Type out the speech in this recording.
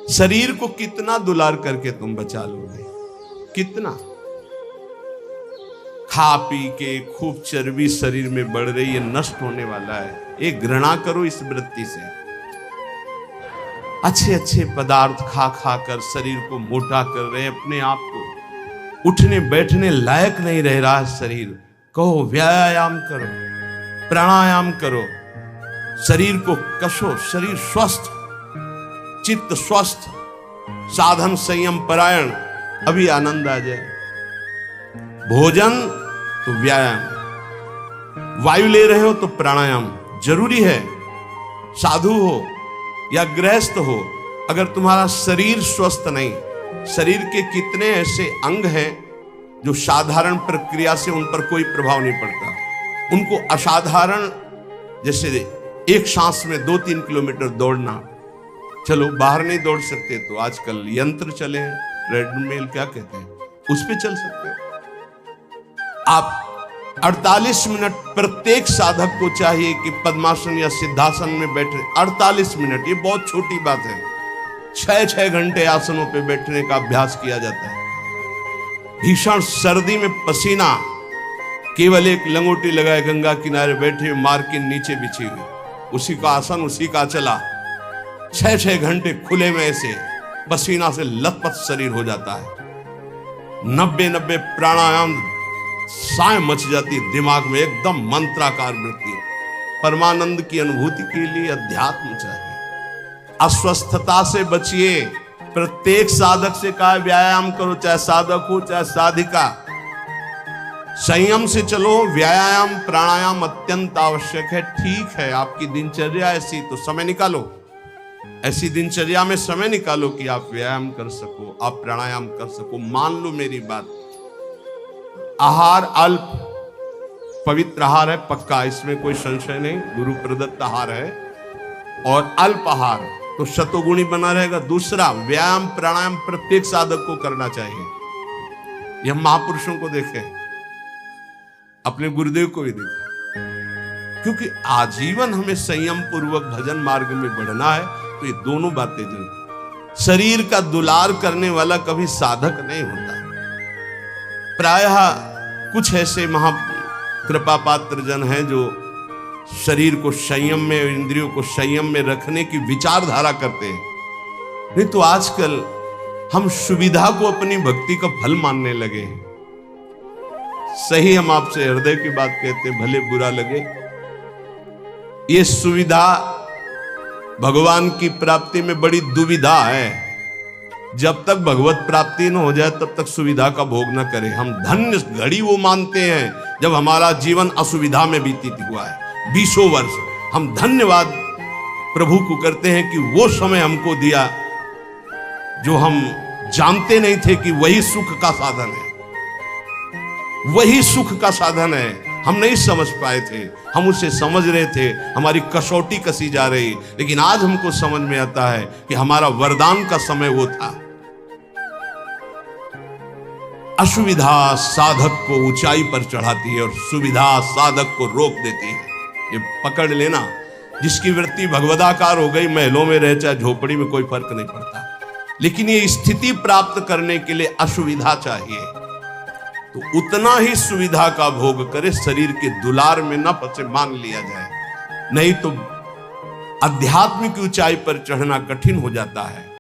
शरीर को कितना दुलार करके तुम बचा लोगे? कितना? खा पी के खूब चर्बी शरीर में बढ़ रही है, नष्ट होने वाला है। एक घृणा करो इस वृत्ति से। अच्छे अच्छे पदार्थ खा खा कर शरीर को मोटा कर रहे, अपने आप को उठने बैठने लायक नहीं रह रहा है शरीर। कहो व्यायाम करो, प्राणायाम करो, शरीर को कसो, शरीर स्वस्थ, चित्त स्वस्थ, साधन संयम परायण, अभी आनंद आ जाए। भोजन तो व्यायाम, वायु ले रहे हो तो प्राणायाम जरूरी है। साधु हो या गृहस्थ हो, अगर तुम्हारा शरीर स्वस्थ नहीं, शरीर के कितने ऐसे अंग हैं जो साधारण प्रक्रिया से उन पर कोई प्रभाव नहीं पड़ता, उनको असाधारण, जैसे एक सांस में 2-3 किलोमीटर दौड़ना, चलो बाहर नहीं दौड़ सकते तो आजकल यंत्र चले हैं, ट्रेडमिल क्या कहते हैं, उस पे चल सकते हो आप। 48 मिनट प्रत्येक साधक को चाहिए कि पद्मासन या सिद्धासन में बैठे 48 मिनट। ये बहुत छोटी बात है। 6-6 घंटे आसनों पे बैठने का अभ्यास किया जाता है। भीषण सर्दी में पसीना, केवल एक लंगोटी लगाए गंगा किनारे बैठे, मार्किन नीचे बिछी हुई, उसी का आसन उसी का चला, 6-6 घंटे खुले में ऐसे पसीना से लथपथ शरीर हो जाता है। 90 प्राणायाम, साय मच जाती दिमाग में, एकदम मंत्राकार वृत्ति। परमानंद की अनुभूति के लिए अध्यात्म चाहिए। अस्वस्थता से बचिए। प्रत्येक साधक से कहा व्यायाम करो, चाहे साधक हो चाहे साधिका। संयम से चलो। व्यायाम प्राणायाम अत्यंत आवश्यक है। ठीक है, आपकी दिनचर्या ऐसी, तो समय निकालो, ऐसी दिनचर्या में समय निकालो कि आप व्यायाम कर सको, आप प्राणायाम कर सको। मान लो मेरी बात। आहार अल्प, पवित्र आहार है पक्का, इसमें कोई संशय नहीं, गुरु प्रदत्त आहार है, और अल्प आहार तो शतोगुणी बना रहेगा। दूसरा, व्यायाम प्राणायाम प्रत्येक साधक को करना चाहिए। यह महापुरुषों को देखें, अपने गुरुदेव को भी देखें, क्योंकि आजीवन हमें संयम पूर्वक भजन मार्ग में बढ़ना है। तो ये दोनों बातें जरूर। शरीर का दुलार करने वाला कभी साधक नहीं होता। प्रायः कुछ ऐसे महा कृपा पात्र जन हैं जो शरीर को संयम में, इंद्रियों को संयम में रखने की विचारधारा करते हैं। नहीं तो आजकल हम सुविधा को अपनी भक्ति का फल मानने लगे हैं। सही, हम आपसे हृदय की बात कहते हैं, भले बुरा लगे। ये सुविधा भगवान की प्राप्ति में बड़ी दुविधा है। जब तक भगवत प्राप्ति न हो जाए तब तक सुविधा का भोग न करें। हम धन्य घड़ी वो मानते हैं जब हमारा जीवन असुविधा में व्यतीत हुआ है। 20 वर्ष हम धन्यवाद प्रभु को करते हैं कि वो समय हमको दिया जो हम जानते नहीं थे कि वही सुख का साधन है, वही सुख का साधन है। हम नहीं समझ पाए थे, हम उसे समझ रहे थे, हमारी कसौटी कसी जा रही, लेकिन आज हमको समझ में आता है कि हमारा वरदान का समय वो था। असुविधा साधक को ऊंचाई पर चढ़ाती है और सुविधा साधक को रोक देती है। ये पकड़ लेना। जिसकी वृत्ति भगवदाकार हो गई, महलों में रहे चाहे झोपड़ी में, कोई फर्क नहीं पड़ता। लेकिन ये स्थिति प्राप्त करने के लिए असुविधा चाहिए, तो उतना ही सुविधा का भोग करे, शरीर के दुलार में न फंसे, मान लिया जाए। नहीं तो आध्यात्मिक ऊंचाई पर चढ़ना कठिन हो जाता है।